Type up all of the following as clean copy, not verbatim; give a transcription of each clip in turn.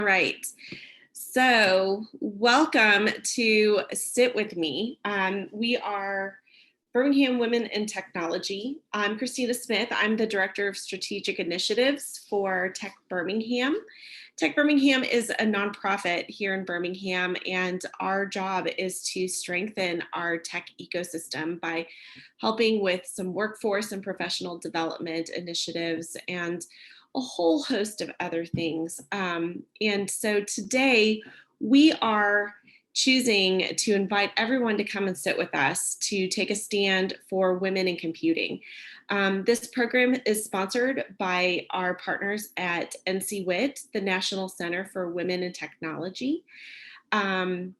Right. So welcome to Sit With Me. We are Birmingham Women in Technology. I'm Christina Smith. I'm the Director of Strategic Initiatives for Tech Birmingham. Tech Birmingham is a nonprofit here in Birmingham, and our job is to strengthen our tech ecosystem by helping with some workforce and professional development initiatives and a whole host of other things. And so today we are choosing to invite everyone to come and sit with us to take a stand for women in computing. This program is sponsored by our partners at NCWIT, the National Center for Women in Technology. And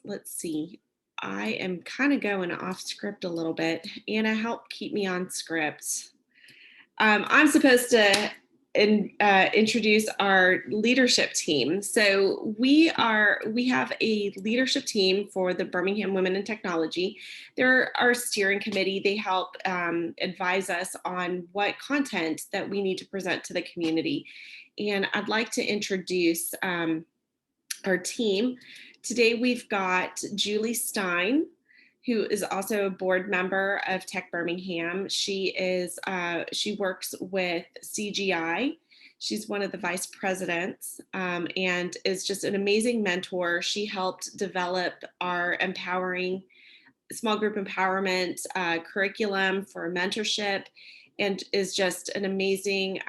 let's see, I am kind of going off script a little bit. Anna, help keep me on script. I'm supposed to introduce our leadership team. So we have a leadership team for the Birmingham Women in Technology. They're our steering committee. They help advise us on what content that we need to present to the community. And I'd like to introduce our team. Today we've got Julie Stein, who is also a board member of Tech Birmingham. She works with CGI. She's one of the vice presidents and is just an amazing mentor. She helped develop our small group empowerment curriculum for mentorship and is just an amazing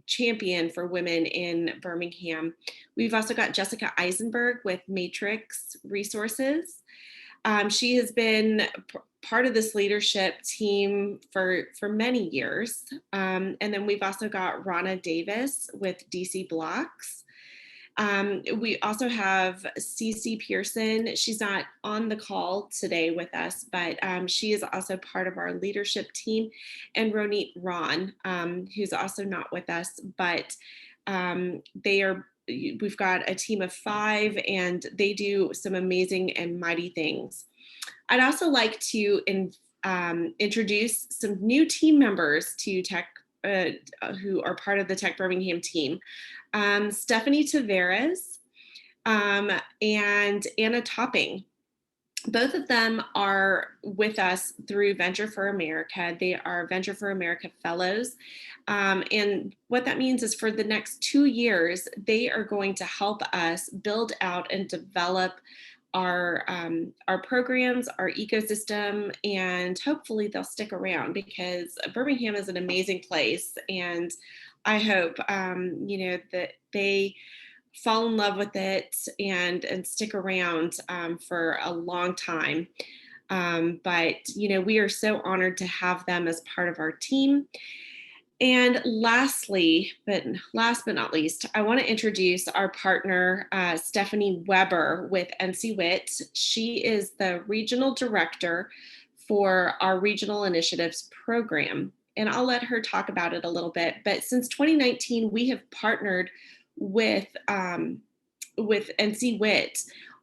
champion for women in Birmingham. We've also got Jessica Eisenberg with Matrix Resources. She has been part of this leadership team for many years. And then we've also got Rana Davis with DC Blocks. We also have Cece Pearson. She's not on the call today with us, but she is also part of our leadership team. And Ronit Ron, who's also not with us, but we've got a team of 5 and they do some amazing and mighty things. I'd also like to introduce some new team members to Tech who are part of the Tech Birmingham team. Stephanie Taveras and Anna Topping. Both of them are with us through Venture for America. They are Venture for America fellows. And what that means is for the next 2 years, they are going to help us build out and develop our programs, our ecosystem, and hopefully they'll stick around because Birmingham is an amazing place. And I hope, that they fall in love with it and stick around for a long time. But we are so honored to have them as part of our team. And last but not least, I want to introduce our partner, Stephanie Weber with NCWIT. She is the regional director for our regional initiatives program. And I'll let her talk about it a little bit. But since 2019, we have partnered with NCWIT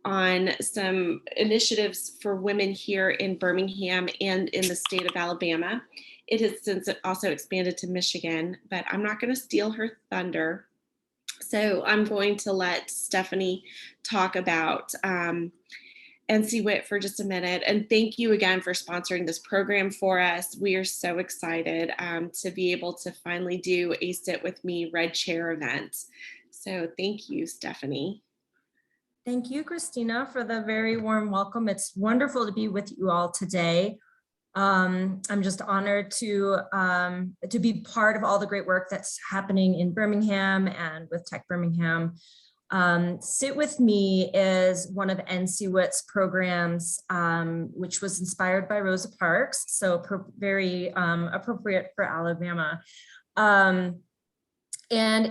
on some initiatives for women here in Birmingham and in the state of Alabama. It has since also expanded to Michigan, but I'm not going to steal her thunder. So I'm going to let Stephanie talk about NCWIT for just a minute. And thank you again for sponsoring this program for us. We are so excited to be able to finally do a Sit With Me Red Chair event. So thank you, Stephanie. Thank you, Christina, for the very warm welcome. It's wonderful to be with you all today. I'm just honored to be part of all the great work that's happening in Birmingham and with Tech Birmingham. Sit With Me is one of NCWIT's programs, which was inspired by Rosa Parks, so very appropriate for Alabama. And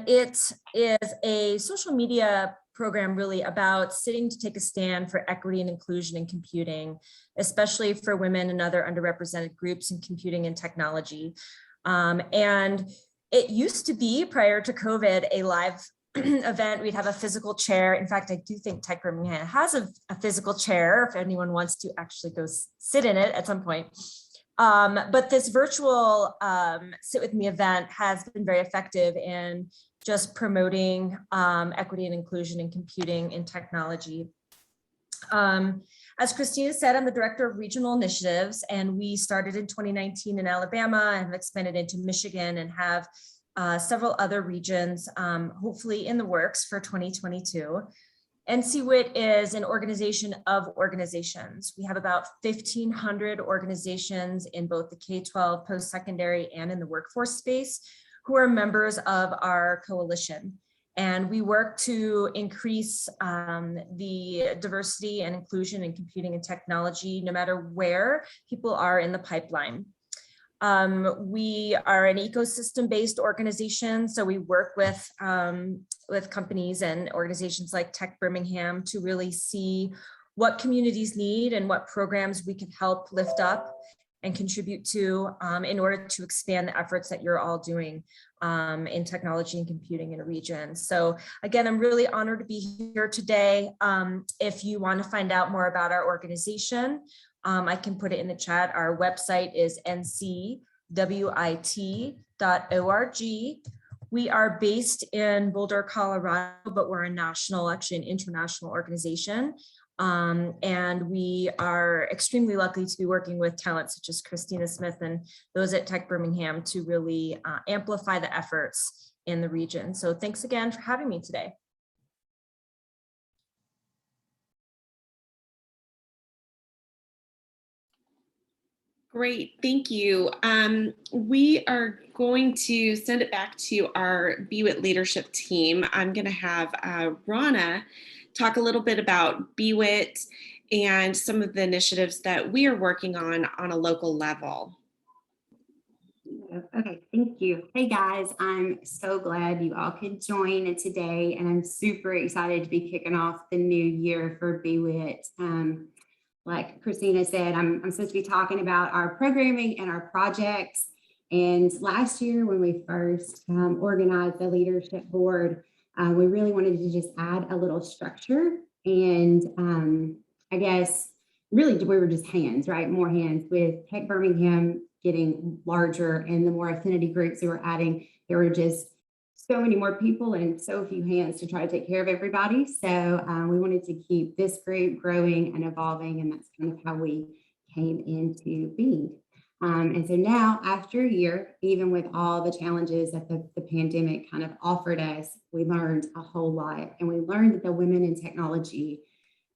it is a social media program really about sitting to take a stand for equity and inclusion in computing, especially for women and other underrepresented groups in computing and technology. And it used to be, prior to COVID, a live event. We'd have a physical chair. In fact, I do think Tech Birmingham has a physical chair if anyone wants to actually go sit in it at some point. But this virtual Sit With Me event has been very effective in just promoting equity and inclusion in computing and technology. As Christina said, I'm the Director of Regional Initiatives, and we started in 2019 in Alabama and have expanded into Michigan and have several other regions, hopefully in the works for 2022. NCWIT is an organization of organizations. We have about 1,500 organizations in both the K-12, post-secondary, and in the workforce space who are members of our coalition. And we work to increase the diversity and inclusion in computing and technology, no matter where people are in the pipeline. We are an ecosystem-based organization, so we work with companies and organizations like Tech Birmingham to really see what communities need and what programs we can help lift up and contribute to in order to expand the efforts that you're all doing in technology and computing in a region. So again, I'm really honored to be here today. If you want to find out more about our organization, I can put it in the chat. Our website is ncwit.org. We are based in Boulder, Colorado, but we're a national, actually an international organization. And we are extremely lucky to be working with talent such as Christina Smith and those at Tech Birmingham to really amplify the efforts in the region. So thanks again for having me today. Great, thank you. We are going to send it back to our BWIT leadership team. I'm going to have Rana talk a little bit about BWIT and some of the initiatives that we are working on a local level. Okay, thank you. Hey guys, I'm so glad you all could join today, and I'm super excited to be kicking off the new year for BWIT. Like Christina said, I'm supposed to be talking about our programming and our projects. And last year when we first organized the leadership board, we really wanted to just add a little structure. And I guess really we were just hands, right? More hands with Tech Birmingham getting larger and the more affinity groups that we're adding, there were just so many more people and so few hands to try to take care of everybody. So we wanted to keep this group growing and evolving, and that's kind of how we came into being. And so now, after a year, even with all the challenges that the pandemic kind of offered us, we learned a whole lot. And we learned that the women in technology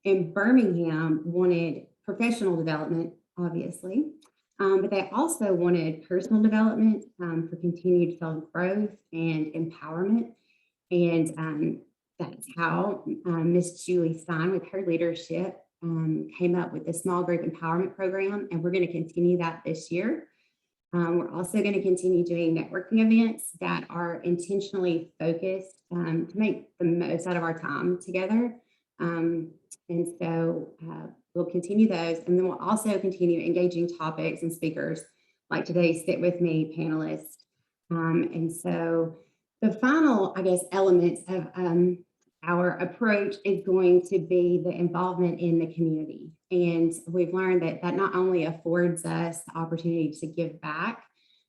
in Birmingham wanted professional development, obviously, but they also wanted personal development for continued self-growth and empowerment. And that's how Miss Julie Stein, with her leadership, came up with the small group empowerment program, and we're going to continue that this year. We're also going to continue doing networking events that are intentionally focused to make the most out of our time together. And so we'll continue those, and then we'll also continue engaging topics and speakers like today's Sit With Me panelists. And so the final, I guess, elements of our approach is going to be the involvement in the community. And we've learned that that not only affords us the opportunity to give back,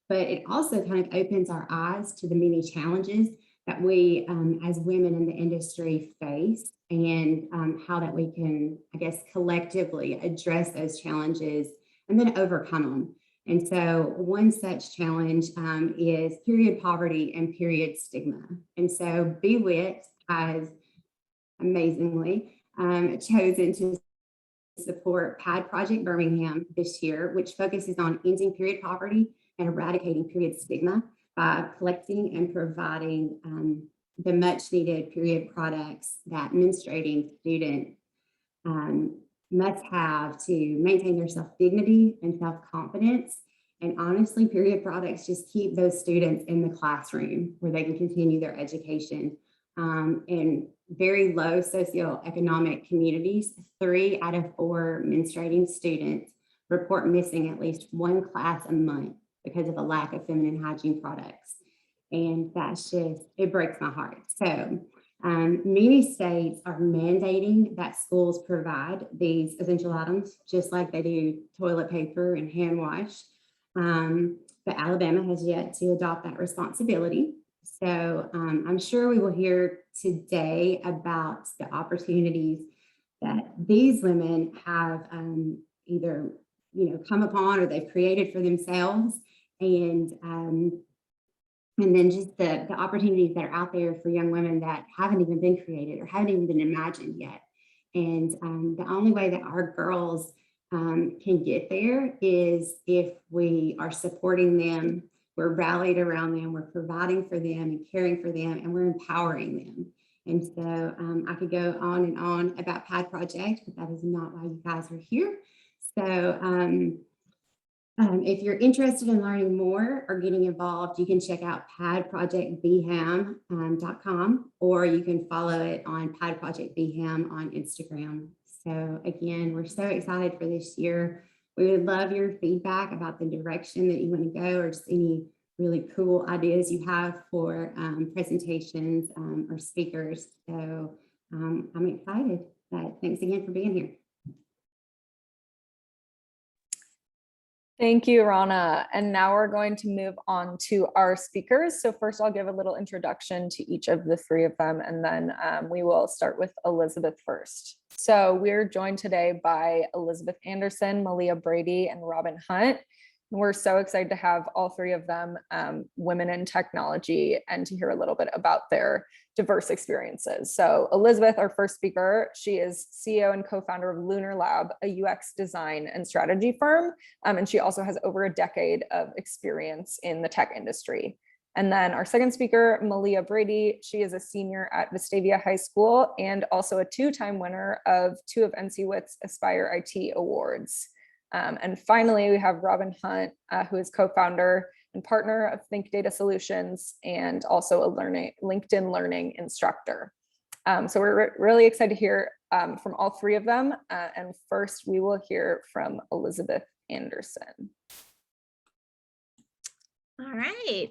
but it also kind of opens our eyes to the many challenges that we as women in the industry face, and how that we can, I guess, collectively address those challenges and then overcome them. And so one such challenge is period poverty and period stigma. And so BWIT has amazingly chosen to support PAD Project Birmingham this year, which focuses on ending period poverty and eradicating period stigma by collecting and providing the much needed period products that menstruating students must have to maintain their self-dignity and self-confidence. And honestly, period products just keep those students in the classroom where they can continue their education. In very low socioeconomic communities, 3 out of 4 menstruating students report missing at least one class a month because of a lack of feminine hygiene products. And that's just, it breaks my heart. So many states are mandating that schools provide these essential items, just like they do toilet paper and hand wash. But Alabama has yet to adopt that responsibility. So I'm sure we will hear today about the opportunities that these women have either come upon or they've created for themselves, and then just the opportunities that are out there for young women that haven't even been created or haven't even been imagined yet. And the only way that our girls can get there is if we are supporting them, we're rallied around them, we're providing for them and caring for them, and we're empowering them. And so I could go on and on about PAD Project, but that is not why you guys are here. So if you're interested in learning more or getting involved, you can check out padprojectbham.com, or you can follow it on Pad Project BHAM on Instagram. So again, we're so excited for this year. We would love your feedback about the direction that you want to go, or just any really cool ideas you have for presentations or speakers. So I'm excited. But thanks again for being here. Thank you, Rana. And now we're going to move on to our speakers. So first I'll give a little introduction to each of the three of them, and then we will start with Elizabeth first. So we're joined today by Elizabeth Anderson, Malia Brady, and Robin Hunt. We're so excited to have all three of them women in technology, and to hear a little bit about their diverse experiences. So Elizabeth, our first speaker, she is CEO and co-founder of LunarLab, a UX design and strategy firm. And she also has over a decade of experience in the tech industry. And then our second speaker, Maleah Brady, she is a senior at Vestavia High School and also a two-time winner of 2 of NCWIT's Aspire IT Awards. And finally, we have Robin Hunt, who is co-founder and partner of ThinkData Solutions and also a LinkedIn learning instructor. So we're really excited to hear from all three of them. And first, we will hear from Elizabeth Anderson. All right.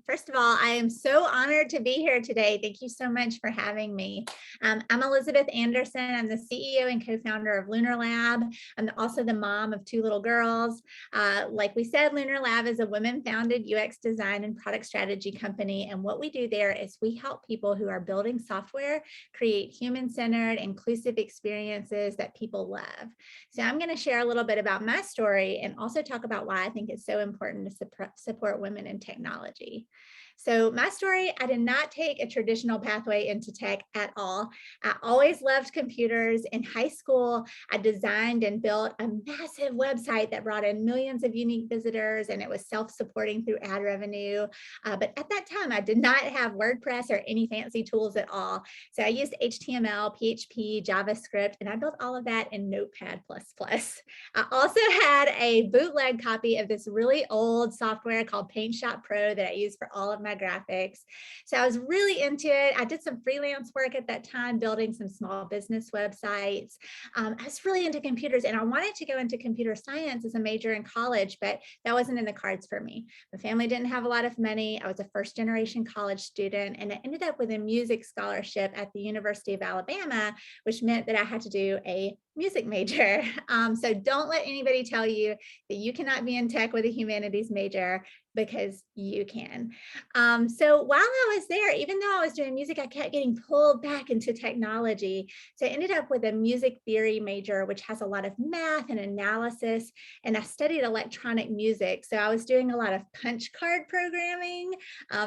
First of all, I am so honored to be here today. Thank you so much for having me. I'm Elizabeth Anderson. I'm the CEO and co-founder of LunarLab. I'm also the mom of 2 little girls. Like we said, LunarLab is a women-founded UX design and product strategy company. And what we do there is we help people who are building software create human-centered, inclusive experiences that people love. So I'm going to share a little bit about my story and also talk about why I think it's so important to support women in technology. So my story, I did not take a traditional pathway into tech at all. I always loved computers. In high school, I designed and built a massive website that brought in millions of unique visitors, and it was self-supporting through ad revenue. But at that time, I did not have WordPress or any fancy tools at all. So I used HTML, PHP, JavaScript, and I built all of that in Notepad++. I also had a bootleg copy of this really old software called Paint Shop Pro that I used for all of my graphics. So I was really into it. I did some freelance work at that time, building some small business websites. I was really into computers, and I wanted to go into computer science as a major in college, but that wasn't in the cards for me. My family didn't have a lot of money. I was a first-generation college student, and I ended up with a music scholarship at the University of Alabama, which meant that I had to do a music major. So don't let anybody tell you that you cannot be in tech with a humanities major, because you can. So while I was there, even though I was doing music, I kept getting pulled back into technology. So I ended up with a music theory major, which has a lot of math and analysis, and I studied electronic music. So I was doing a lot of punch card programming,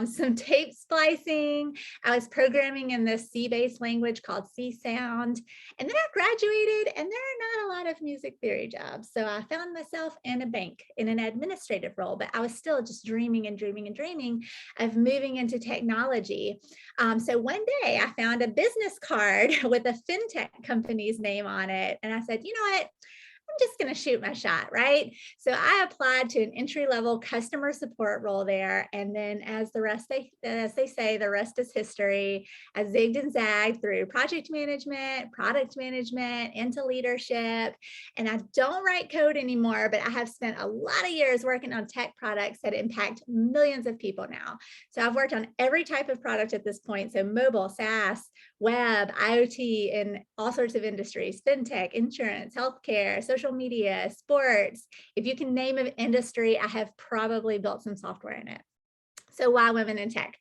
some tape splicing. I was programming in this C-based language called C Sound. And then I graduated, and there are not a lot of music theory jobs. So I found myself in a bank in an administrative role, but I was still just dreaming and dreaming and dreaming of moving into technology. So one day I found a business card with a fintech company's name on it. And I said, you know what? I'm just going to shoot my shot, right? So I applied to an entry-level customer support role there. And then as they say, the rest is history. I zigged and zagged through project management, product management, into leadership. And I don't write code anymore, but I have spent a lot of years working on tech products that impact millions of people now. So I've worked on every type of product at this point. So mobile, SaaS, web, IoT, in all sorts of industries, fintech, insurance, healthcare, social media, sports. If you can name an industry, I have probably built some software in it. So why women in tech?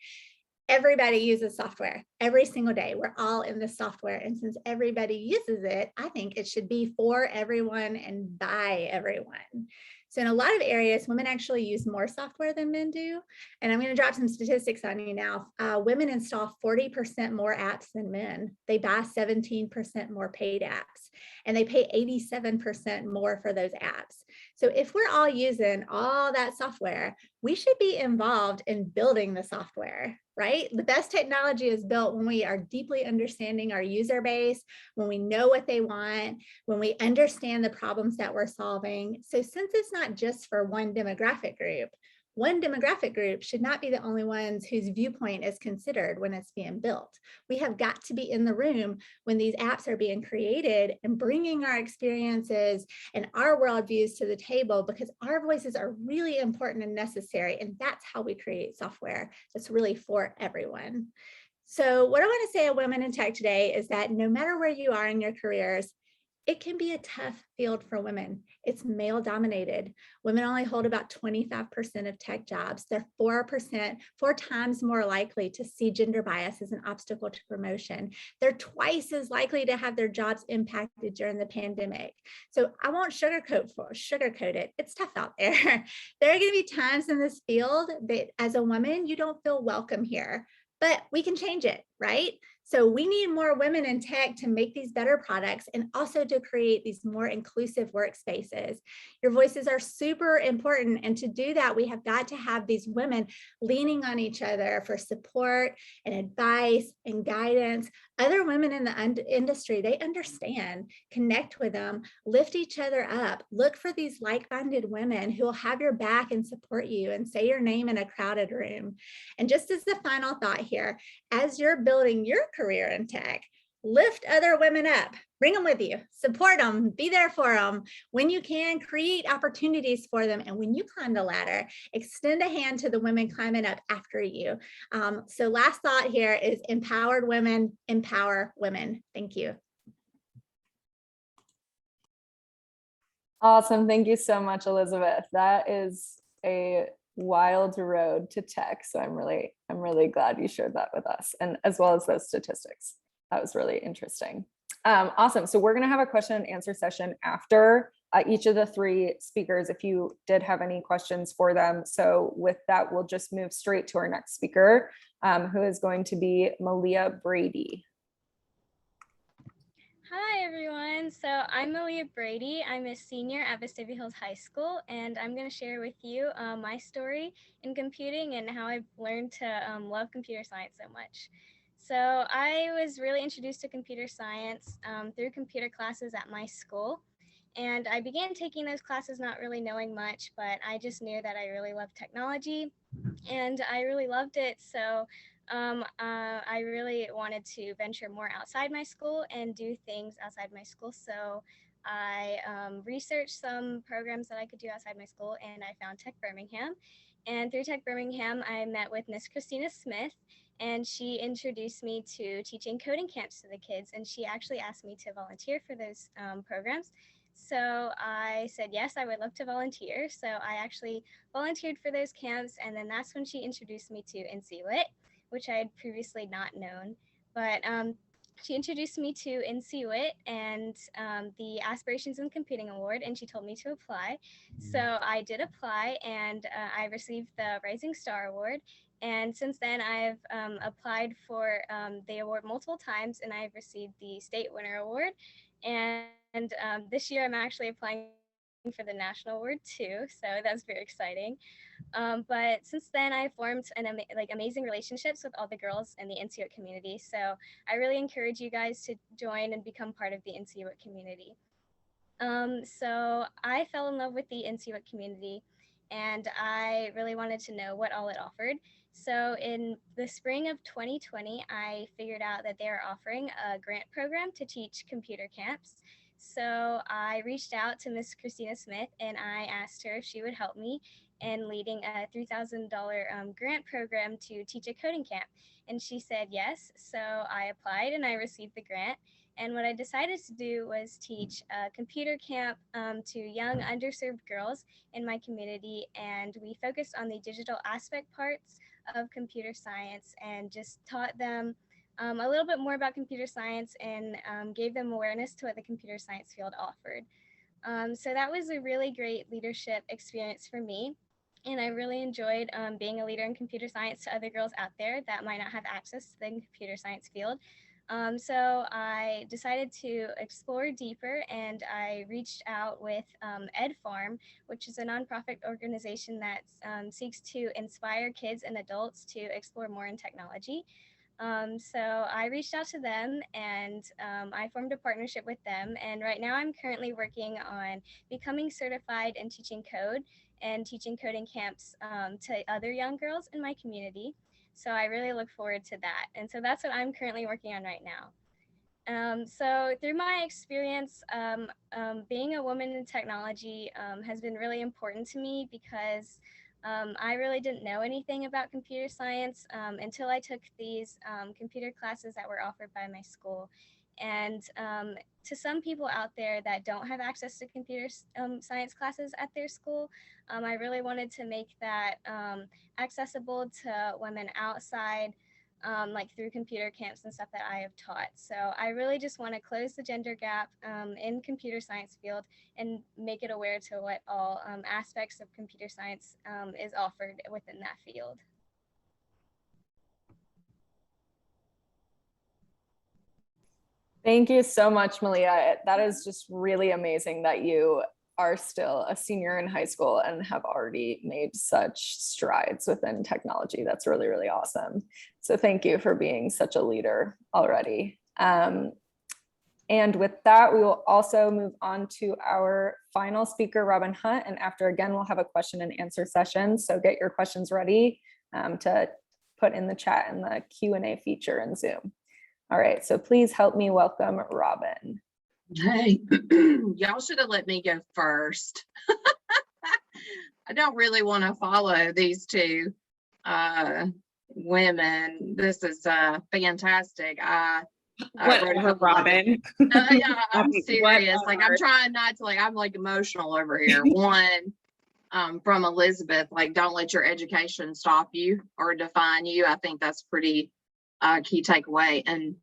Everybody uses software every single day. We're all in this software. And since everybody uses it, I think it should be for everyone and by everyone. So in a lot of areas, women actually use more software than men do. And I'm going to drop some statistics on you now. Women install 40% more apps than men. They buy 17% more paid apps, and they pay 87% more for those apps. So if we're all using all that software, we should be involved in building the software, right? The best technology is built when we are deeply understanding our user base, when we know what they want, when we understand the problems that we're solving. So since it's not just for one demographic group should not be the only ones whose viewpoint is considered when it's being built. We have got to be in the room when these apps are being created and bringing our experiences and our worldviews to the table, because our voices are really important and necessary. And that's how we create software that's really for everyone. So what I want to say to women in tech today is that no matter where you are in your careers, it can be a tough field for women. It's male dominated. Women only hold about 25% of tech jobs. They're 4 times more likely to see gender bias as an obstacle to promotion. They're twice as likely to have their jobs impacted during the pandemic. So I won't sugarcoat it. It's tough out there. There are going to be times in this field that as a woman, you don't feel welcome here, but we can change it, right? So we need more women in tech to make these better products and also to create these more inclusive workspaces. Your voices are super important. And to do that, we have got to have these women leaning on each other for support and advice and guidance. Other women in the industry, they understand, connect with them, lift each other up, look for these like-minded women who will have your back and support you and say your name in a crowded room. And just as the final thought here, as you're building your career in tech, lift other women up, bring them with you, support them, be there for them. When you can, create opportunities for them. And when you climb the ladder, extend a hand to the women climbing up after you. So last thought here is empowered women, empower women. Thank you. Awesome. Thank you so much, Elizabeth. That is a wild road to tech. So I'm really glad you shared that with us, and as well as those statistics. That was really interesting. Awesome. So we're going to have a question and answer session after each of the 3 speakers, if you did have any questions for them. So with that, we'll just move straight to our next speaker, who is going to be Malia Brady. Hi everyone, so I'm Maleah Brady. I'm a senior at Vestavia High School, and I'm going to share with you my story in computing and how I've learned to love computer science so much. So I was really introduced to computer science through computer classes at my school, and I began taking those classes not really knowing much, but I just knew that I really loved technology and I really loved it. So I really wanted to venture more outside my school and do things outside my school. So I researched some programs that I could do outside my school, and I found Tech Birmingham. And through Tech Birmingham, I met with Miss Christina Smith, and she introduced me to teaching coding camps to the kids. And she actually asked me to volunteer for those programs. So I said, yes, I would love to volunteer. So I actually volunteered for those camps. And then that's when she introduced me to NCWIT, which I had previously not known. But she introduced me to NCWIT and the Aspirations in Computing Award, and she told me to apply. So I did apply, and I received the Rising Star Award. And since then, I've applied for the award multiple times, and I've received the State Winner Award. And this year, I'm actually applying for the National Award too, so that's very exciting. But since then, I formed amazing relationships with all the girls in the NCWIT community. So I really encourage you guys to join and become part of the NCWIT community. So I fell in love with the NCWIT community, and I really wanted to know what all it offered. So in the spring of 2020, I figured out that they are offering a grant program to teach computer camps. So I reached out to Miss Christina Smith, and I asked her if she would help me in leading a $3,000 grant program to teach a coding camp. And she said yes. So I applied and I received the grant. And what I decided to do was teach a computer camp to young underserved girls in my community. And we focused on the digital aspect parts of computer science and just taught them a little bit more about computer science and gave them awareness to what the computer science field offered. So that was a really great leadership experience for me. And I really enjoyed being a leader in computer science to other girls out there that might not have access to the computer science field. So I decided to explore deeper, and I reached out with Ed Farm, which is a nonprofit organization that seeks to inspire kids and adults to explore more in technology. So I reached out to them, and I formed a partnership with them. And right now I'm currently working on becoming certified in teaching code and teaching coding camps to other young girls in my community. So I really look forward to that. And so that's what I'm currently working on right now. So through my experience, being a woman in technology has been really important to me because I really didn't know anything about computer science until I took these computer classes that were offered by my school. And to some people out there that don't have access to computer science classes at their school, I really wanted to make that accessible to women outside, like through computer camps and stuff that I have taught. So I really just want to close the gender gap in computer science field and make it aware to what all aspects of computer science is offered within that field. Thank you so much, Maleah. That is just really amazing that you are still a senior in high school and have already made such strides within technology. That's really, really awesome. So thank you for being such a leader already. And with that, we will also move on to our final speaker, Robin Hunt. And after, again, we'll have a question and answer session. So get your questions ready to put in the chat in the Q&A feature in Zoom. All right, so please help me welcome Robin. Hey, y'all should have let me go first. I don't really want to follow these two women. This is fantastic. Whatever, Robin. Yeah, I'm serious. Like, I'm trying not to, like, I'm like emotional over here. One, from Elizabeth, like, don't let your education stop you or define you. I think that's pretty key takeaway. And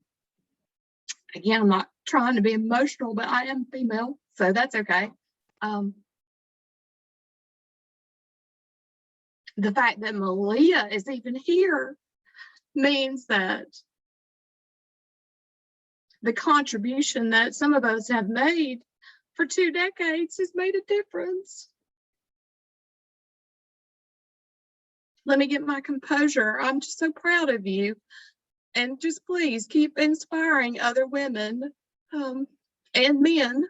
again, I'm not trying to be emotional, but I am female, so that's okay. The fact that Maleah is even here means that the contribution that some of us have made for 2 decades has made a difference. Let me get my composure. I'm just so proud of you. And just please keep inspiring other women and men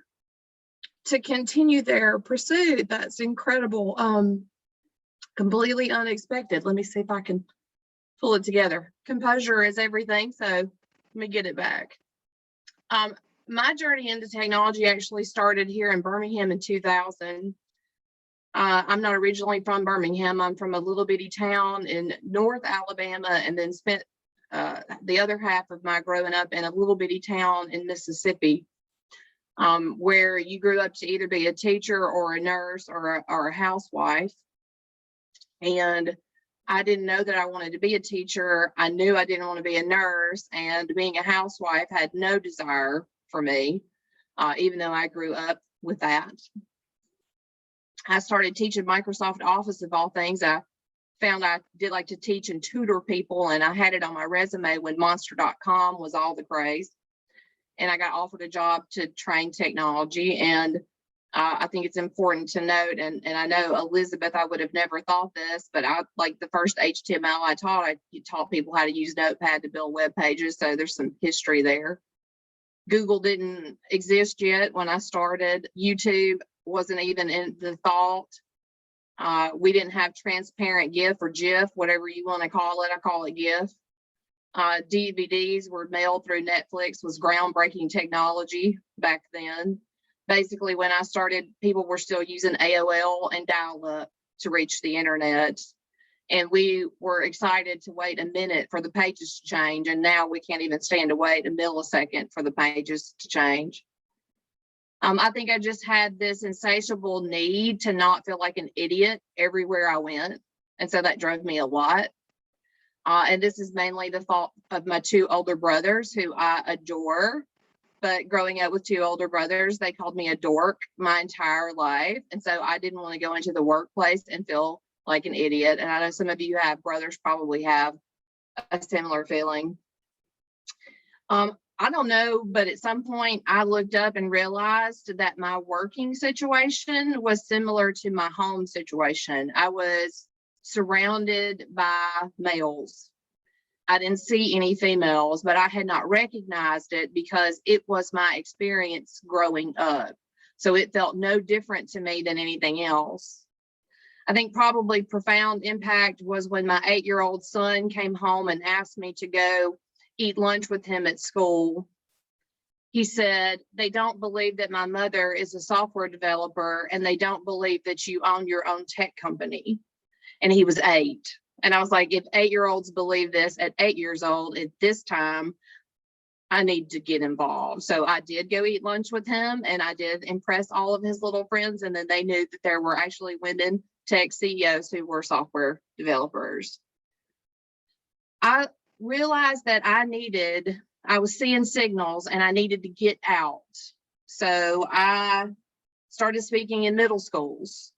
to continue their pursuit. That's incredible. Completely unexpected. Let me see if I can pull it together. Composure is everything, so let me get it back. My journey into technology actually started here in Birmingham in 2000. I'm not originally from Birmingham. I'm from a little bitty town in North Alabama, and then spent the other half of my growing up in a little bitty town in Mississippi, where you grew up to either be a teacher or a nurse or a housewife. And I didn't know that I wanted to be a teacher. I knew I didn't want to be a nurse, and being a housewife had no desire for me, even though I grew up with that. I started teaching Microsoft Office of all things. I found I did like to teach and tutor people, and I had it on my resume when monster.com was all the craze. And I got offered a job to train technology. And I think it's important to note, and I know Elizabeth, I would have never thought this, but I like the first HTML I taught people how to use Notepad to build web pages. So there's some history there. Google didn't exist yet when I started. YouTube wasn't even in the thought. We didn't have transparent GIF or GIF, whatever you want to call it. I call it GIF. DVDs were mailed through Netflix, was groundbreaking technology back then. Basically, when I started, people were still using AOL and dial-up to reach the internet. And we were excited to wait a minute for the pages to change. And now we can't even stand to wait a millisecond for the pages to change. I think I just had this insatiable need to not feel like an idiot everywhere I went. And so that drove me a lot. And this is mainly the fault of my two older brothers who I adore. But growing up with two older brothers, they called me a dork my entire life. And so I didn't want to go into the workplace and feel like an idiot. And I know some of you have brothers probably have a similar feeling. I don't know, but at some point I looked up and realized that my working situation was similar to my home situation. I was surrounded by males. I didn't see any females, but I had not recognized it because it was my experience growing up. So it felt no different to me than anything else. I think probably profound impact was when my 8-year-old son came home and asked me to go eat lunch with him at school. He said, "They don't believe that my mother is a software developer, and they don't believe that you own your own tech company." And he was 8. And I was like, if 8-year-olds believe this at 8 years old, at this time, I need to get involved. So I did go eat lunch with him, and I did impress all of his little friends. And then they knew that there were actually women tech CEOs who were software developers. I realized that I was seeing signals and I needed to get out. So I started speaking in middle schools.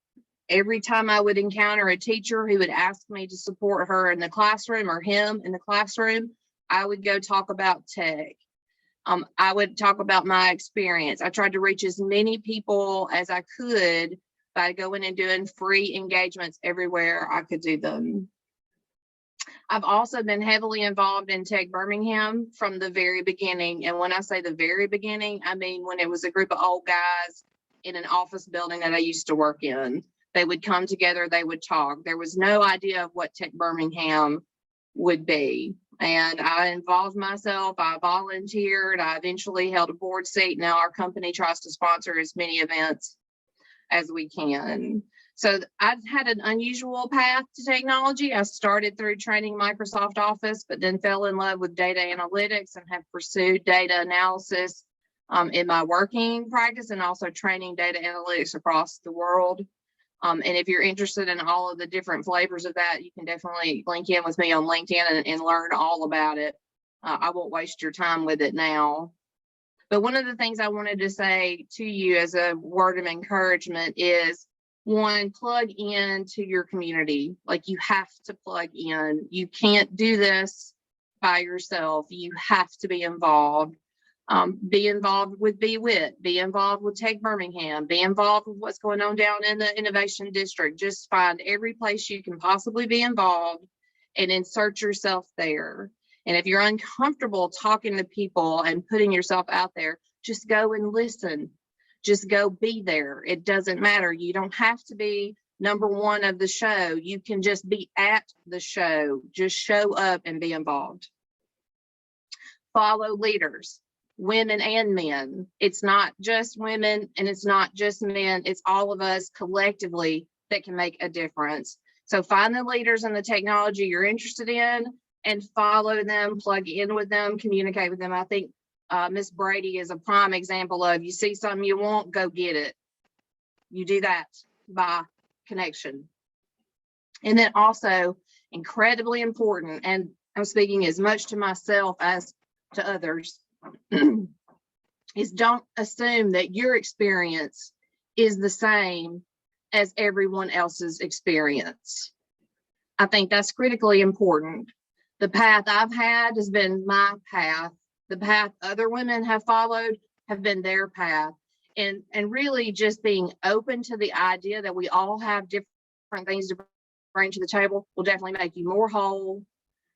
Every time I would encounter a teacher who would ask me to support her in the classroom or him in the classroom, I would go talk about tech. I would talk about my experience. I tried to reach as many people as I could by going and doing free engagements everywhere I could do them. I've also been heavily involved in Tech Birmingham from the very beginning. And when I say the very beginning, I mean when it was a group of old guys in an office building that I used to work in. They would come together, they would talk. There was no idea of what Tech Birmingham would be. And I involved myself, I volunteered, I eventually held a board seat. Now our company tries to sponsor as many events as we can. So I've had an unusual path to technology. I started through training Microsoft Office, but then fell in love with data analytics and have pursued data analysis in my working practice, and also training data analytics across the world. And if you're interested in all of the different flavors of that, you can definitely link in with me on LinkedIn and learn all about it. I won't waste your time with it now. But one of the things I wanted to say to you as a word of encouragement is, one, plug in to your community. Like, you have to plug in. You can't do this by yourself. You have to be involved. Be involved with BWIT, be involved with Tech Birmingham, be involved with what's going on down in the Innovation District. Just find every place you can possibly be involved and insert yourself there. And if you're uncomfortable talking to people and putting yourself out there, just go and listen. Just go be there. It doesn't matter. You don't have to be number one of the show. You can just be at the show. Just show up and be involved. Follow leaders. Women and men. It's not just women and it's not just men. It's all of us collectively that can make a difference. So find the leaders in the technology you're interested in and follow them, plug in with them, communicate with them. I think Miss Brady is a prime example of, you see something you want, go get it. You do that by connection. And then also incredibly important, and I'm speaking as much to myself as to others, is don't assume that your experience is the same as everyone else's experience. I think that's critically important. The path I've had has been my path. The path other women have followed have been their path. And really just being open to the idea that we all have different things to bring to the table will definitely make you more whole.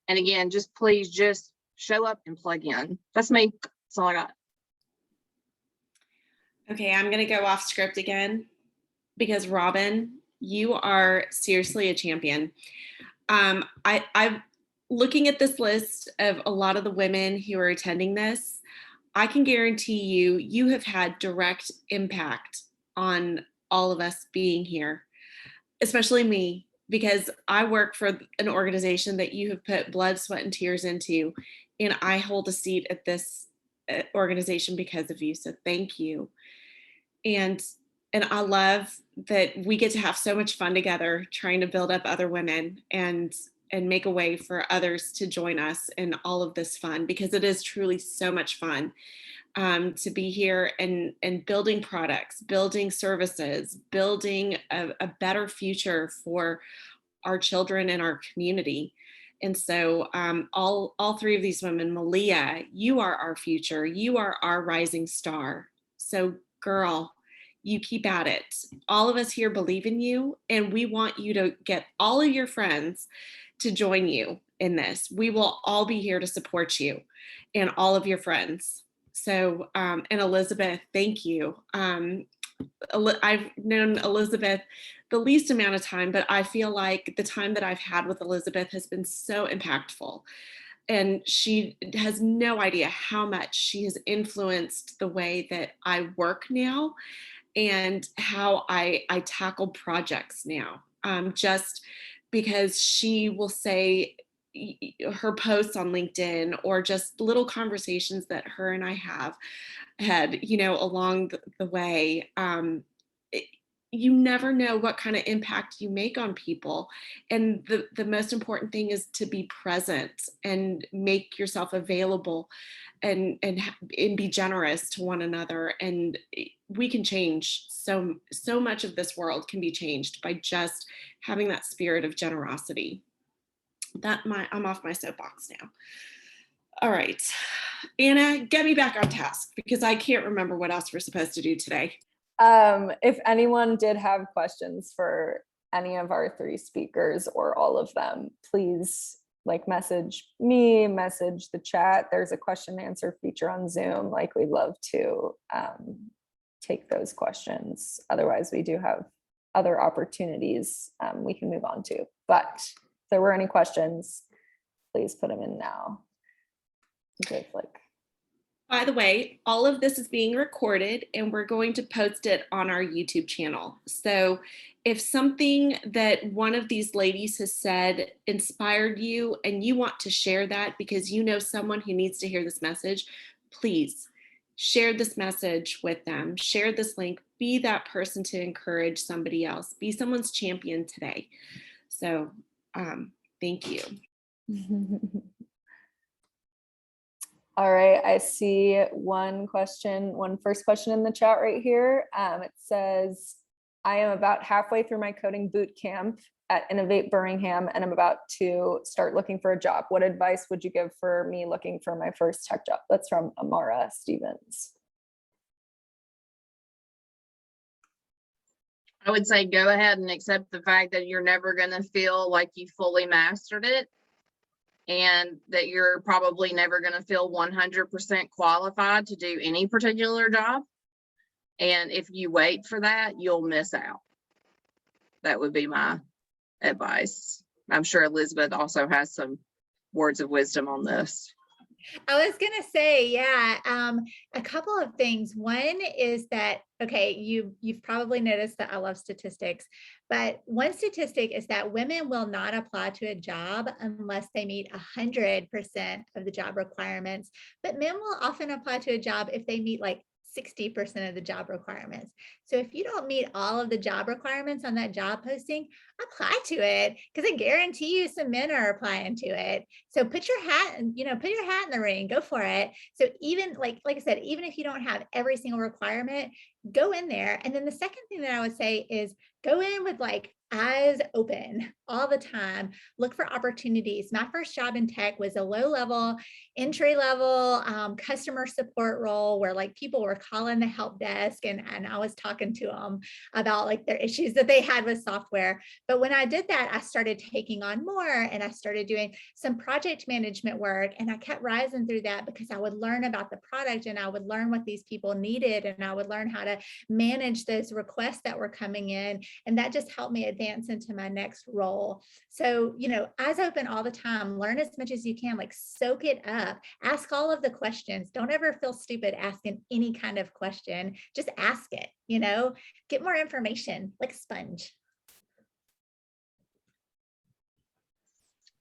And again, just please just show up and plug in. That's me. That's all I got. Okay, I'm going to go off script again because Robin, you are seriously a champion. I'm looking at this list of a lot of the women who are attending this. I can guarantee you have had direct impact on all of us being here, especially me, because I work for an organization that you have put blood, sweat, and tears into, and I hold a seat at this organization because of you. So thank you. And I love that we get to have so much fun together trying to build up other women. And make a way for others to join us in all of this fun, because it is truly so much fun to be here and building products, building services, building a better future for our children and our community. And so all three of these women, Maleah, you are our future. You are our rising star. So girl, you keep at it. All of us here believe in you, and we want you to get all of your friends to join you in this. We will all be here to support you and all of your friends. So, and Elizabeth, thank you. I've known Elizabeth the least amount of time, but I feel like the time that I've had with Elizabeth has been so impactful. And she has no idea how much she has influenced the way that I work now and how I tackle projects now. Just because she will say her posts on LinkedIn or just little conversations that her and I have had, along the way. You never know what kind of impact you make on people. And the most important thing is to be present and make yourself available and be generous to one another. And we can change so much of this world can be changed by just having that spirit of generosity. I'm off my soapbox now. All right, Anna, get me back on task because I can't remember what else we're supposed to do today. If anyone did have questions for any of our three speakers or all of them, please message me, message the chat. There's a question and answer feature on Zoom. We'd love to take those questions. Otherwise, we do have other opportunities we can move on to. But if there were any questions, please put them in now. Okay, By the way, all of this is being recorded and we're going to post it on our YouTube channel. So if something that one of these ladies has said inspired you and you want to share that because you know someone who needs to hear this message, please share this message with them. Share this link. Be that person to encourage somebody else. Be someone's champion today. So thank you. All right, I see one first question in the chat right here. It says, I am about halfway through my coding boot camp at Innovate Birmingham, and I'm about to start looking for a job. What advice would you give for me looking for my first tech job? That's from Amara Stevens. I would say go ahead and accept the fact that you're never going to feel like you fully mastered it, and that you're probably never going to feel 100% qualified to do any particular job. And if you wait for that, you'll miss out. That would be my advice. I'm sure Elizabeth also has some words of wisdom on this. I was gonna say, yeah, a couple of things. One is that, okay, you've probably noticed that I love statistics, but one statistic is that women will not apply to a job unless they meet 100% of the job requirements, but men will often apply to a job if they meet 60% of the job requirements. So if you don't meet all of the job requirements on that job posting, apply to it, because I guarantee you some men are applying to it. So put your hat in the ring, go for it. So even like I said, even if you don't have every single requirement, go in there. And then the second thing that I would say is go in with eyes open all the time. Look for opportunities. My first job in tech was a low-level, entry-level customer support role where people were calling the help desk and I was talking to them about their issues that they had with software. But when I did that, I started taking on more and I started doing some project management work, and I kept rising through that because I would learn about the product and I would learn what these people needed and I would learn how to manage those requests that were coming in. And that just helped me advance into my next role. So, eyes open all the time, learn as much as you can, soak it up, ask all of the questions. Don't ever feel stupid asking any kind of question. Just ask it, get more information like a sponge.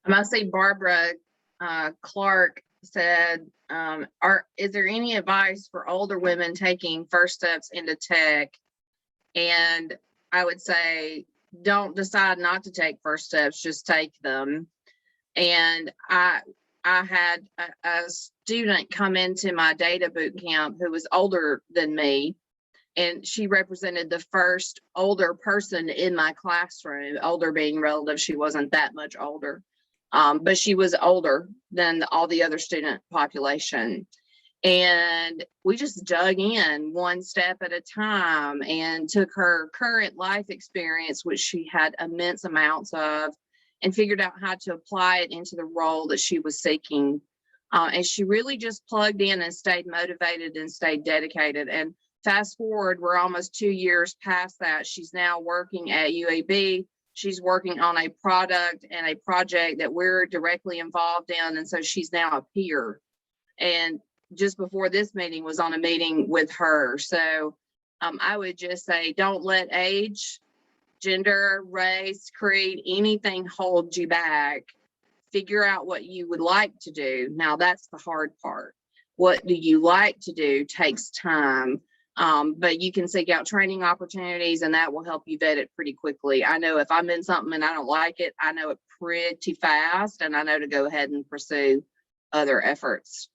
I must say Barbara Clark said, is there any advice for older women taking first steps into tech? And I would say, don't decide not to take first steps, just take them. And I had a student come into my data boot camp who was older than me, and she represented the first older person in my classroom, older being relative. She wasn't that much older, but she was older than all the other student population. And we just dug in one step at a time and took her current life experience, which she had immense amounts of, and figured out how to apply it into the role that she was seeking. And she really just plugged in and stayed motivated and stayed dedicated. And fast forward, we're almost 2 years past that. She's now working at UAB. She's working on a product and a project that we're directly involved in. And so she's now a peer. And just before this meeting was on a meeting with her. So I would just say, don't let age, gender, race, creed, anything hold you back. Figure out what you would like to do. Now that's the hard part. What do you like to do takes time, but you can seek out training opportunities and that will help you vet it pretty quickly. I know if I'm in something and I don't like it, I know it pretty fast, and I know to go ahead and pursue other efforts.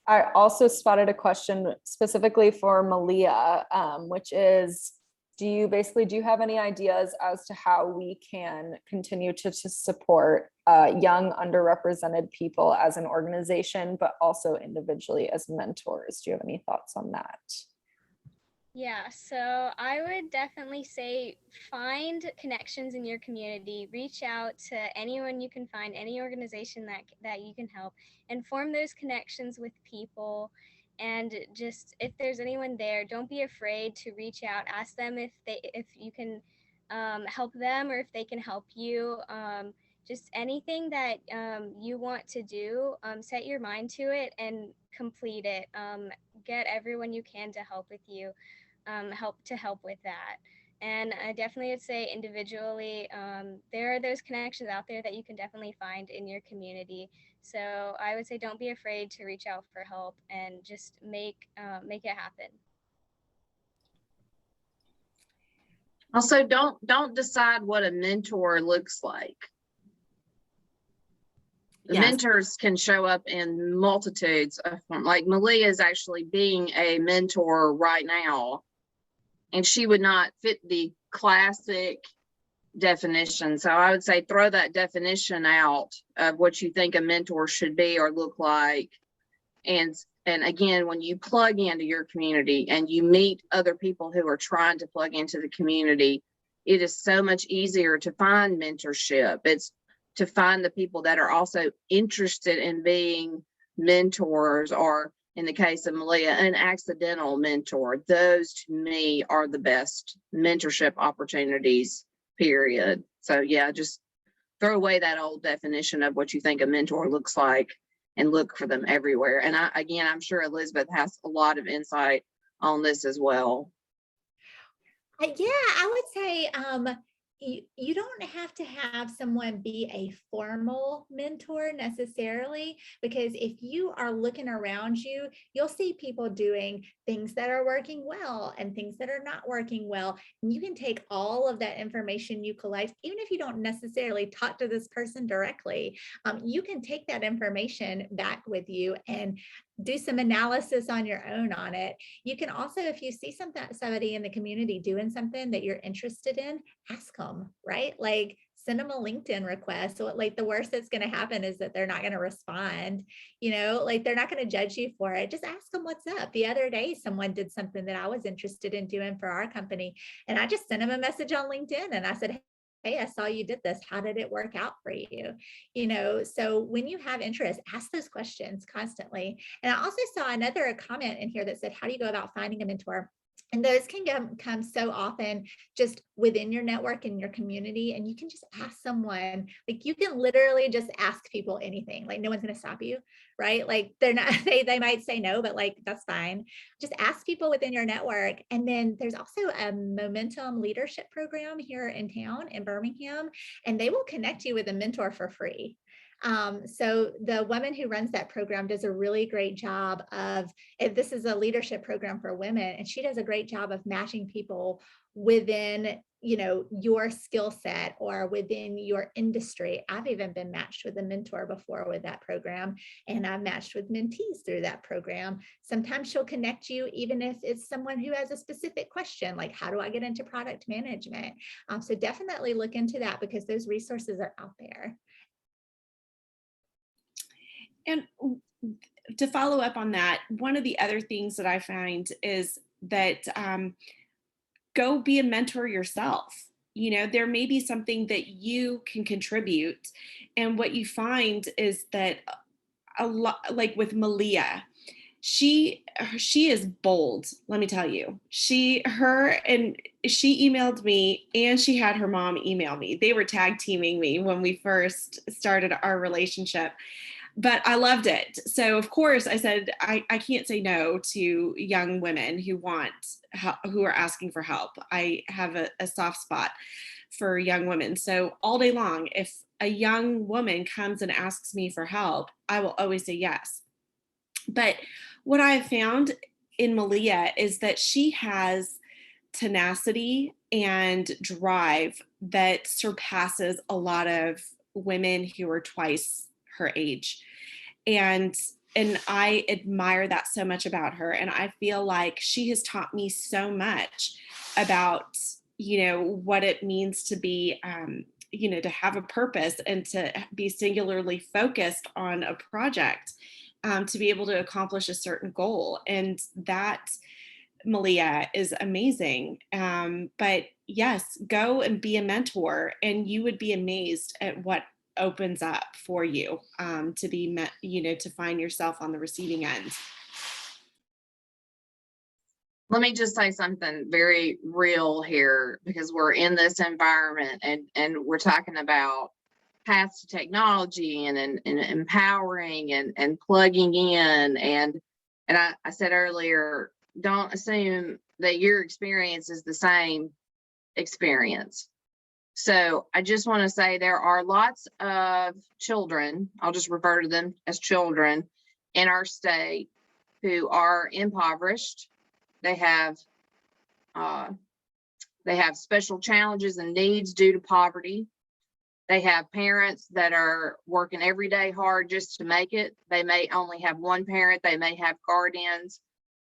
I also spotted a question specifically for Maleah, which is, do you have any ideas as to how we can continue to support young underrepresented people as an organization, but also individually as mentors? Do you have any thoughts on that? Yeah, so I would definitely say find connections in your community, reach out to anyone you can find, any organization that you can help, and form those connections with people. And just, if there's anyone there, don't be afraid to reach out, ask them if you can help them or if they can help you. Just anything that you want to do, set your mind to it and complete it. Get everyone you can to help with you. Help with that. And I definitely would say individually, there are those connections out there that you can definitely find in your community. So I would say don't be afraid to reach out for help and just make it happen. Also, don't decide what a mentor looks like. The mentors can show up in multitudes of forms. Like Maleah is actually being a mentor right now, and she would not fit the classic definition. So I would say throw that definition out of what you think a mentor should be or look like. And again, when you plug into your community and you meet other people who are trying to plug into the community, it is so much easier to find mentorship. It's to find the people that are also interested in being mentors, or in the case of Maleah, an accidental mentor. Those to me are the best mentorship opportunities, period. So yeah, just throw away that old definition of what you think a mentor looks like and look for them everywhere. And I'm sure Elizabeth has a lot of insight on this as well. Yeah, I would say you don't have to have someone be a formal mentor necessarily, because if you are looking around you, you'll see people doing things that are working well and things that are not working well. And you can take all of that information you collect, even if you don't necessarily talk to this person directly, you can take that information back with you and do some analysis on your own on it. You can also, if you see somebody in the community doing something that you're interested in, ask them, right? Like send them a LinkedIn request. So like the worst that's going to happen is that they're not going to respond, like they're not going to judge you for it. Just ask them what's up. The other day, someone did something that I was interested in doing for our company. And I just sent them a message on LinkedIn and I said, hey, I saw you did this. How did it work out for you? So when you have interest, ask those questions constantly. And I also saw another comment in here that said, how do you go about finding a mentor? And those can come so often just within your network and your community. And you can just ask someone, like you can literally just ask people anything, like no one's going to stop you, right? Like they're not, they might say no, but like, that's fine. Just ask people within your network. And then there's also a momentum leadership program here in town in Birmingham, and they will connect you with a mentor for free. So the woman who runs that program does a really great job of, if this is a leadership program for women, and she does a great job of matching people within your skill set or within your industry. I've even been matched with a mentor before with that program, and I've matched with mentees through that program. Sometimes she'll connect you, even if it's someone who has a specific question, like how do I get into product management? So definitely look into that because those resources are out there. And to follow up on that, one of the other things that I find is that go be a mentor yourself. There may be something that you can contribute. And what you find is that a lot, like with Maleah, she is bold. Let me tell you, she emailed me and she had her mom email me. They were tag teaming me when we first started our relationship. But I loved it. So of course I said, I can't say no to young women who are asking for help. I have a soft spot for young women. So all day long, if a young woman comes and asks me for help, I will always say yes. But what I have found in Maleah is that she has tenacity and drive that surpasses a lot of women who are twice her age. And I admire that so much about her. And I feel like she has taught me so much about, what it means to be, to have a purpose and to be singularly focused on a project, to be able to accomplish a certain goal. And that, Maleah, is amazing. But yes, go and be a mentor, and you would be amazed at what opens up for you, to be to find yourself on the receiving end. Let me just say something very real here, because we're in this environment and we're talking about paths to technology and empowering and plugging in. And I said earlier, don't assume that your experience is the same experience. So I just want to say there are lots of children, I'll just refer to them as children, in our state who are impoverished. They have special challenges and needs due to poverty. They have parents that are working every day hard just to make it. They may only have one parent, they may have guardians,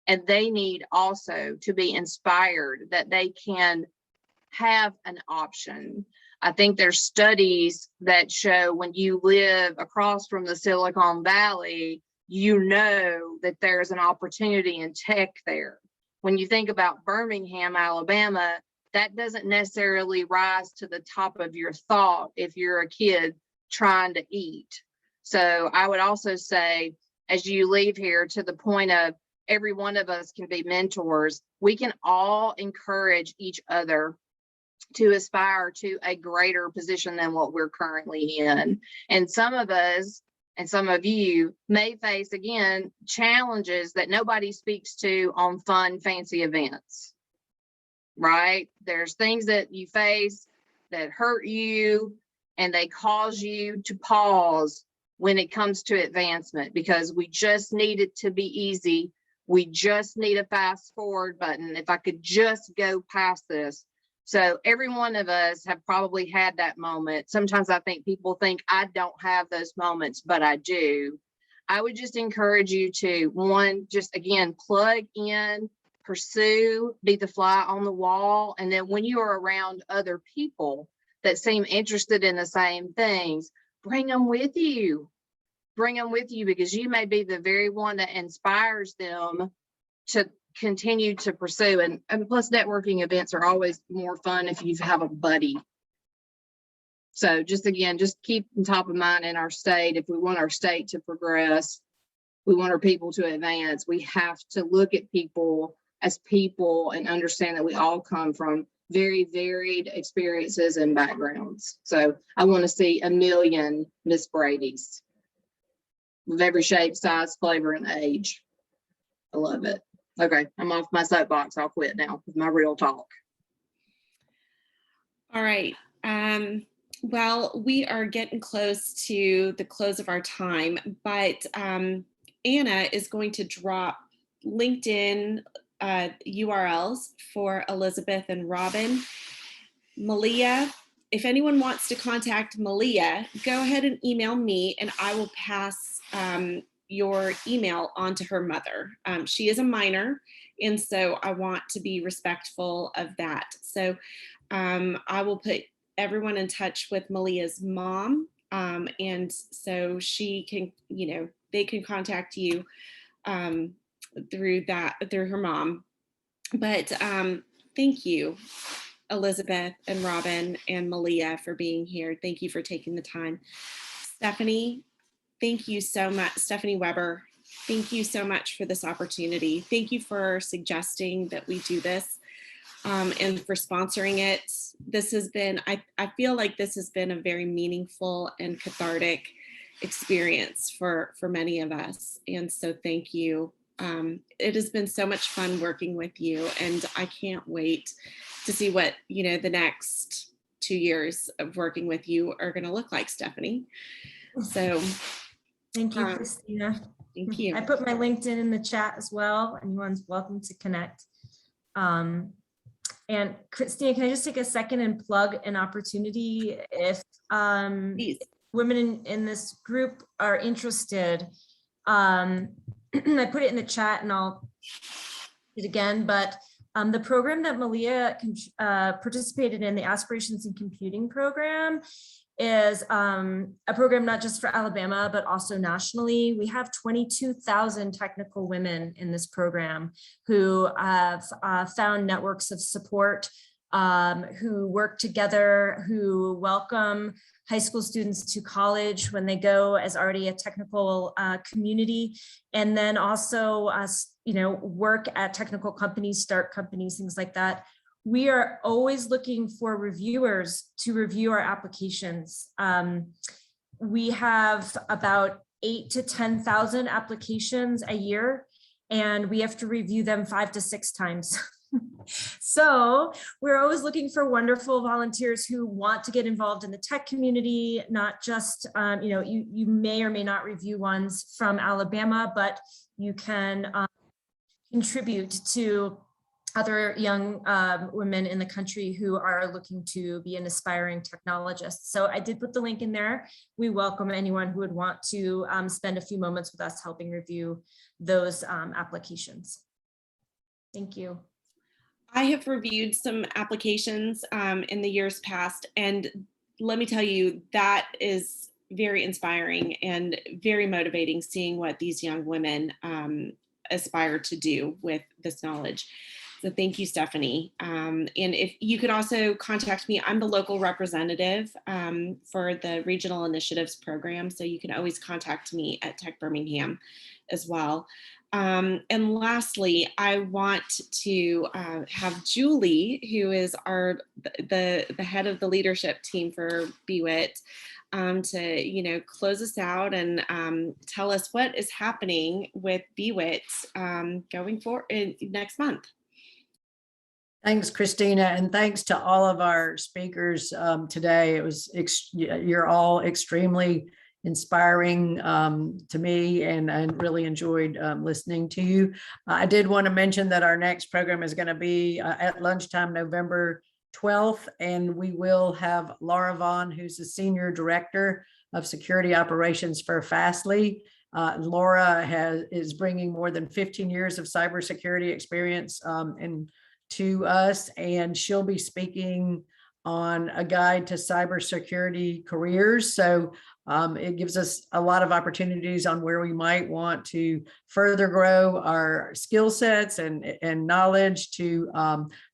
and they need also to be inspired that they can have an option. I think there's studies that show when you live across from the Silicon Valley, that there's an opportunity in tech there. When you think about Birmingham, Alabama, that doesn't necessarily rise to the top of your thought if you're a kid trying to eat. So I would also say, as you leave here, to the point of every one of us can be mentors, we can all encourage each other to aspire to a greater position than what we're currently in. And some of us and some of you may face, again, challenges that nobody speaks to on fun, fancy events, right? There's things that you face that hurt you and they cause you to pause when it comes to advancement, because we just need it to be easy. We just need a fast forward button. If I could just go past this. So every one of us have probably had that moment. Sometimes I think people think I don't have those moments, but I do. I would just encourage you to, one, just again, plug in, pursue, be the fly on the wall. And then when you are around other people that seem interested in the same things, bring them with you. Bring them with you, because you may be the very one that inspires them to continue to pursue. And plus, networking events are always more fun if you have a buddy. So just again, just keep on top of mind in our state. If we want our state to progress, we want our people to advance, we have to look at people as people and understand that we all come from very varied experiences and backgrounds. So I want to see a million Miss Brady's of every shape, size, flavor, and age. I love it. Okay, I'm off my soapbox. I'll quit now with my real talk. All right. Well, we are getting close to the close of our time, but Anna is going to drop LinkedIn URLs for Elizabeth and Robin. Maleah, if anyone wants to contact Maleah, go ahead and email me and I will pass your email on to her mother. She is a minor, and so I want to be respectful of that. So I will put everyone in touch with Maleah's mom, and so she can, they can contact you through her mom. But thank you, Elizabeth and Robin and Maleah, for being here. Thank you for taking the time. Stephanie, thank you so much. Stephanie Weber, thank you so much for this opportunity. Thank you for suggesting that we do this and for sponsoring it. This has been, I feel like this has been a very meaningful and cathartic experience for many of us. And so thank you. It has been so much fun working with you, and I can't wait to see what, the next 2 years of working with you are going to look like, Stephanie. So thank you, Christina. Thank you. I put my LinkedIn in the chat as well. Anyone's welcome to connect. And Christina, can I just take a second and plug an opportunity if women in this group are interested? I put it in the chat and I'll do it again, but the program that Maleah participated in, the Aspirations in Computing program, is a program not just for Alabama, but also nationally. We have 22,000 technical women in this program who have found networks of support, who work together, who welcome high school students to college when they go as already a technical community, and then also work at technical companies, start companies, things like that. We are always looking for reviewers to review our applications. We have about 8,000 to 10,000 applications a year, and we have to review them 5 to 6 times. So we're always looking for wonderful volunteers who want to get involved in the tech community, not just, you may or may not review ones from Alabama, but you can contribute to other young women in the country who are looking to be an aspiring technologist. So I did put the link in there. We welcome anyone who would want to spend a few moments with us helping review those applications. Thank you. I have reviewed some applications in the years past, and let me tell you, that is very inspiring and very motivating, seeing what these young women aspire to do with this knowledge. So thank you, Stephanie. And if you could also contact me, I'm the local representative for the Regional Initiatives Program. So you can always contact me at Tech Birmingham as well. And lastly, I want to have Julie, who is the head of the leadership team for BWIT, to close us out and tell us what is happening with BWIT going forward next month. Thanks, Christina, and thanks to all of our speakers today. It was you're all extremely inspiring to me, and really enjoyed listening to you. I did want to mention that our next program is going to be at lunchtime, November 12th, and we will have Laura Vaughn, who's the Senior Director of Security Operations for Fastly. Laura is bringing more than 15 years of cybersecurity experience to us, and she'll be speaking on a guide to cybersecurity careers. So it gives us a lot of opportunities on where we might want to further grow our skill sets and knowledge to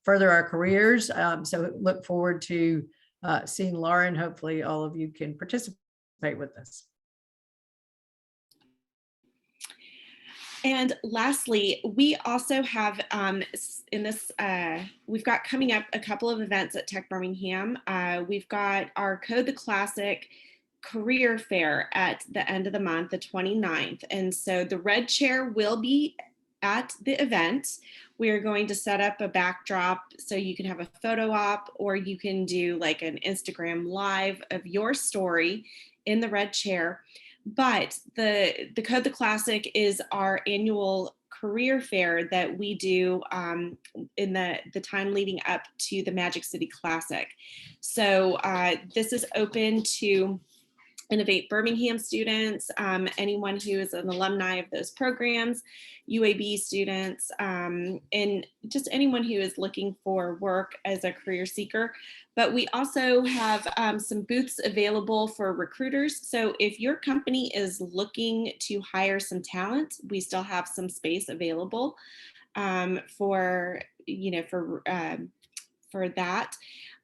further our careers. So look forward to seeing Lauren. Hopefully all of you can participate with us. And lastly, we also have we've got coming up a couple of events at Tech Birmingham. We've got our Code the Classic career fair at the end of the month, the 29th. And so the red chair will be at the event. We are going to set up a backdrop so you can have a photo op, or you can do like an Instagram live of your story in the red chair. But the Code the Classic is our annual career fair that we do in the time leading up to the Magic City Classic. So this is open to Innovate Birmingham students, anyone who is an alumni of those programs, UAB students, and just anyone who is looking for work as a career seeker. But we also have some booths available for recruiters. So if your company is looking to hire some talent, we still have some space available for that.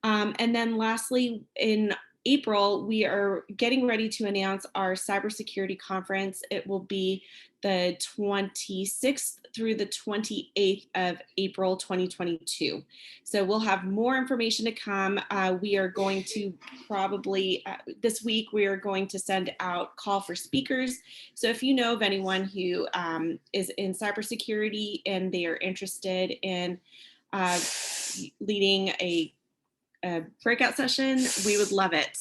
And then lastly, in April, we are getting ready to announce our cybersecurity conference. It will be the 26th through the 28th of April 2022. So we'll have more information to come. We are going to probably, this week, we are going to send out call for speakers. So if you know of anyone who is in cybersecurity and they are interested in leading a breakout session, we would love it.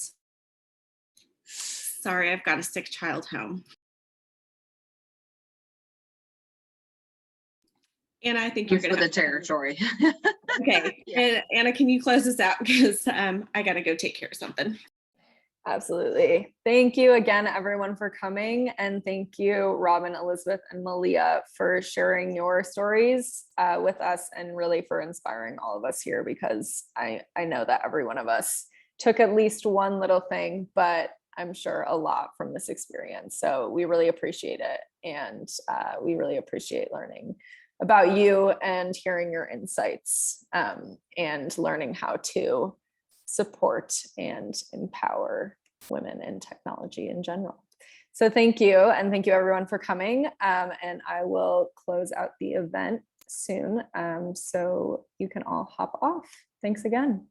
Sorry, I've got a sick child home. Anna, I think you're For gonna the territory. Okay, and Anna, can you close this out because I gotta go take care of something. Absolutely. Thank you again, everyone, for coming. And thank you, Robin, Elizabeth, and Maleah, for sharing your stories with us and really for inspiring all of us here, because I know that every one of us took at least one little thing, but I'm sure a lot from this experience. So we really appreciate it. And we really appreciate learning about you and hearing your insights and learning how to support and empower women in technology in general. So thank you. And thank you everyone for coming. And I will close out the event soon. So you can all hop off. Thanks again.